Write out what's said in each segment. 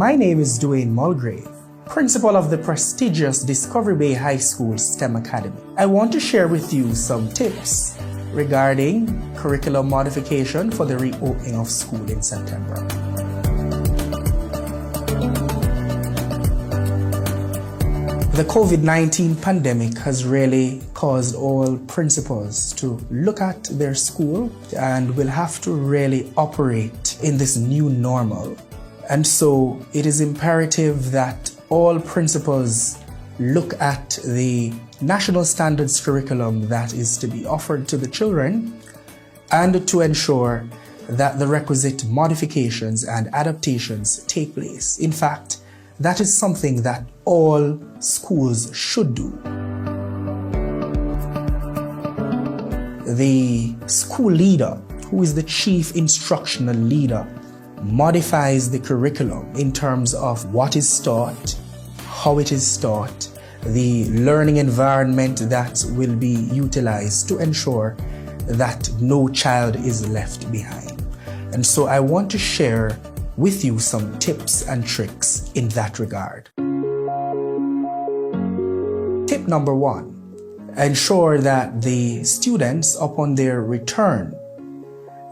My name is Dwayne Mulgrave, principal of the prestigious Discovery Bay High School STEM Academy. I want to share with you some tips regarding curriculum modification for the reopening of school in September. The COVID-19 pandemic has really caused all principals to look at their school and will have to really operate in this new normal. And so it is imperative that all principals look at the national standards curriculum that is to be offered to the children and to ensure that the requisite modifications and adaptations take place. In fact, that is something that all schools should do. The school leader, who is the chief instructional leader, modifies the curriculum in terms of what is taught, how it is taught, the learning environment that will be utilized to ensure that no child is left behind. And so I want to share with you some tips and tricks in that regard. Tip number 1, ensure that the students upon their return,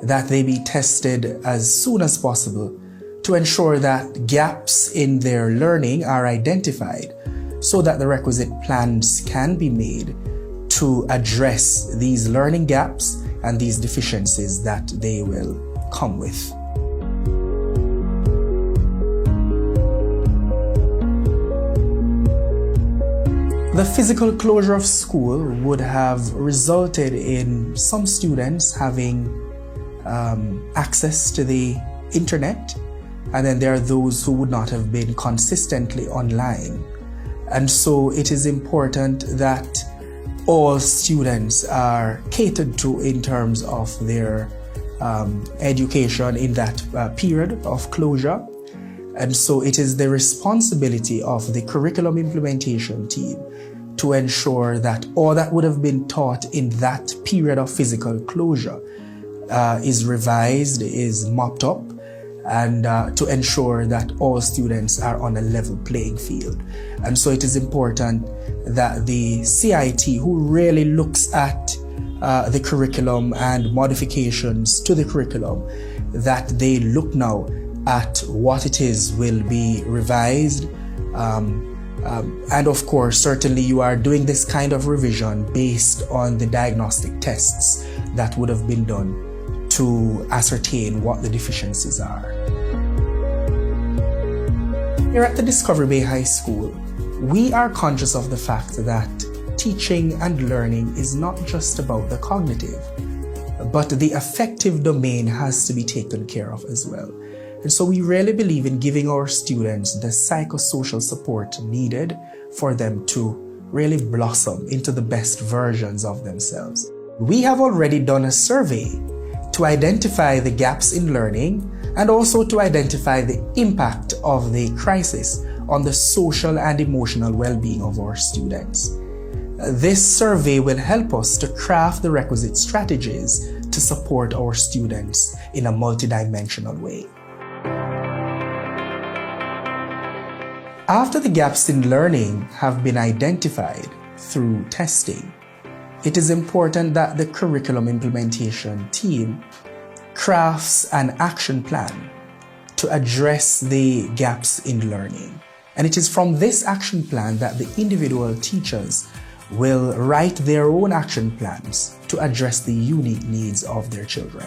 that they be tested as soon as possible to ensure that gaps in their learning are identified so that the requisite plans can be made to address these learning gaps and these deficiencies that they will come with. The physical closure of school would have resulted in some students having access to the internet, and then there are those who would not have been consistently online. And so it is important that all students are catered to in terms of their education in that period of closure. And so it is the responsibility of the curriculum implementation team to ensure that all that would have been taught in that period of physical closure is revised, is mopped up, and to ensure that all students are on a level playing field. And so it is important that the CIT, who really looks at the curriculum and modifications to the curriculum, that they look now at what it is will be revised. And of course, certainly you are doing this kind of revision based on the diagnostic tests that would have been done to ascertain what the deficiencies are. Here at the Discovery Bay High School, we are conscious of the fact that teaching and learning is not just about the cognitive, but the affective domain has to be taken care of as well. And so we really believe in giving our students the psychosocial support needed for them to really blossom into the best versions of themselves. We have already done a survey to identify the gaps in learning and also to identify the impact of the crisis on the social and emotional well-being of our students. This survey will help us to craft the requisite strategies to support our students in a multidimensional way. After the gaps in learning have been identified through testing, it is important that the curriculum implementation team crafts an action plan to address the gaps in learning. And it is from this action plan that the individual teachers will write their own action plans to address the unique needs of their children.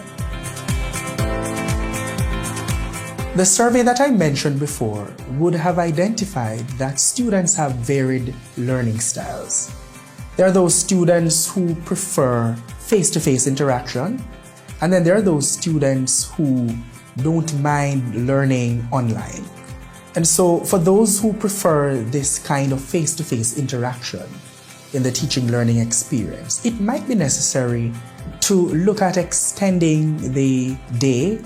The survey that I mentioned before would have identified that students have varied learning styles. There are those students who prefer face-to-face interaction, and then there are those students who don't mind learning online. And so for those who prefer this kind of face-to-face interaction in the teaching learning experience, it might be necessary to look at extending the day,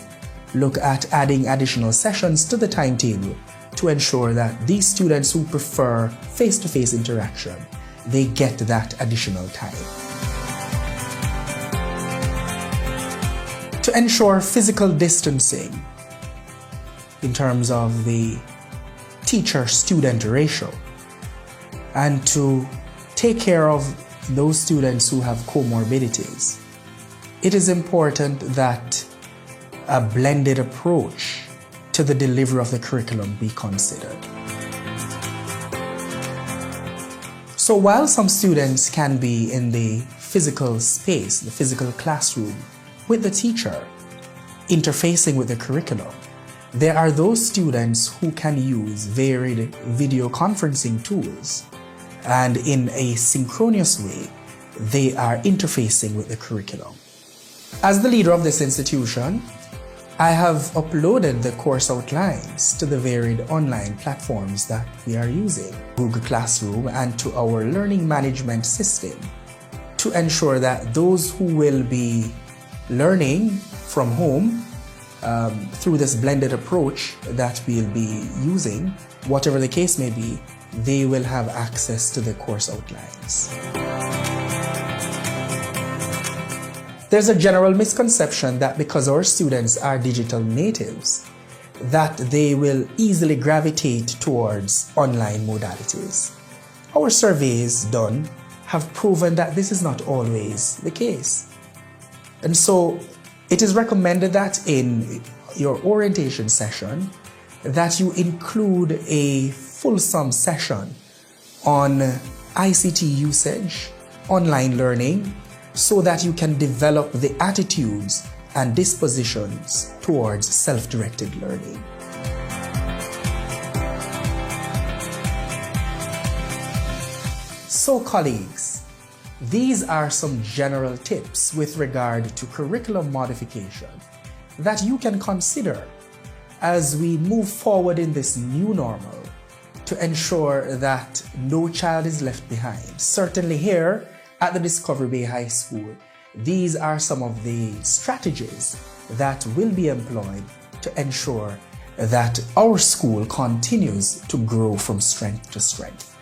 look at adding additional sessions to the timetable to ensure that these students who prefer face-to-face interaction, they get that additional time. To ensure physical distancing in terms of the teacher-student ratio and to take care of those students who have comorbidities. It is important that a blended approach to the delivery of the curriculum be considered. So while some students can be in the physical space, the physical classroom, with the teacher, interfacing with the curriculum, there are those students who can use varied video conferencing tools, and in a synchronous way, they are interfacing with the curriculum. As the leader of this institution, I have uploaded the course outlines to the varied online platforms that we are using, Google Classroom, and to our learning management system, to ensure that those who will be learning from home through this blended approach that we'll be using, whatever the case may be, they will have access to the course outlines. There's a general misconception that because our students are digital natives, that they will easily gravitate towards online modalities. Our surveys done have proven that this is not always the case. And so it is recommended that in your orientation session that you include a fulsome session on ICT usage, online learning, so that you can develop the attitudes and dispositions towards self-directed learning. So colleagues, these are some general tips with regard to curriculum modification that you can consider as we move forward in this new normal to ensure that no child is left behind. Certainly here at the Discovery Bay High School, these are some of the strategies that will be employed to ensure that our school continues to grow from strength to strength.